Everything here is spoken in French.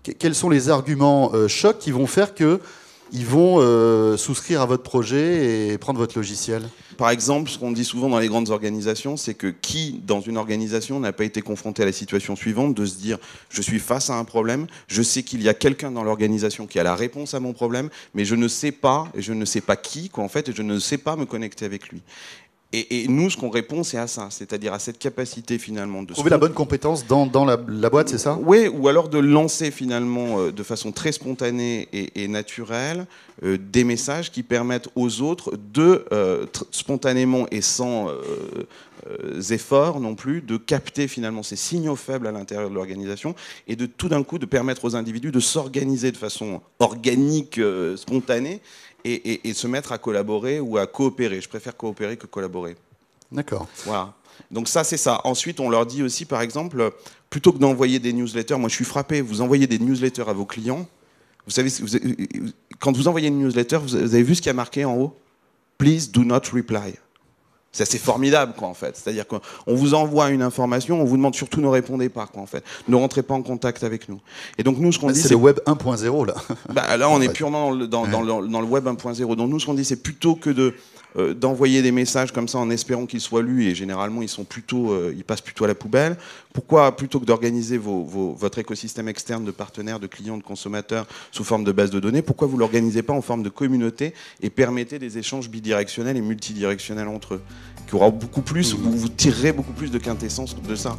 Quels sont les arguments chocs qui vont faire que ils vont souscrire à votre projet et prendre votre logiciel? Par exemple, ce qu'on dit souvent dans les grandes organisations, c'est que qui, dans une organisation, n'a pas été confronté à la situation suivante, de se dire, je suis face à un problème, je sais qu'il y a quelqu'un dans l'organisation qui a la réponse à mon problème, mais je ne sais pas, et je ne sais pas qui, quoi, en fait, et je ne sais pas me connecter avec lui. Et nous, ce qu'on répond, c'est à ça, c'est-à-dire à cette capacité finalement de trouver la bonne compétence dans la boîte, c'est ça? Oui, ou alors de lancer finalement de façon très spontanée et naturelle des messages qui permettent aux autres de spontanément et sans efforts non plus de capter finalement ces signaux faibles à l'intérieur de l'organisation et de tout d'un coup de permettre aux individus de s'organiser de façon organique, spontanée et se mettre à collaborer ou à coopérer. Je préfère coopérer que collaborer. D'accord. Voilà. Donc ça, c'est ça. Ensuite, on leur dit aussi, par exemple, plutôt que d'envoyer des newsletters, moi je suis frappé, vous envoyez des newsletters à vos clients, vous savez, quand vous envoyez une newsletter, vous avez vu ce qui a marqué en haut? Please do not reply. C'est assez formidable, quoi, en fait. C'est-à-dire qu'on vous envoie une information, on vous demande surtout ne répondez pas, quoi, en fait. Ne rentrez pas en contact avec nous. Et donc nous, ce qu'on dit, c'est le web 1.0 là. Bah, là, on est purement dans le web 1.0. Donc nous, ce qu'on dit, c'est plutôt que d'envoyer des messages comme ça en espérant qu'ils soient lus, et généralement ils passent plutôt à la poubelle. Pourquoi, plutôt que d'organiser votre écosystème externe de partenaires, de clients, de consommateurs sous forme de base de données, pourquoi vous ne l'organisez pas en forme de communauté et permettez des échanges bidirectionnels et multidirectionnels entre eux, qui aura beaucoup plus, où vous tirerez beaucoup plus de quintessence de ça.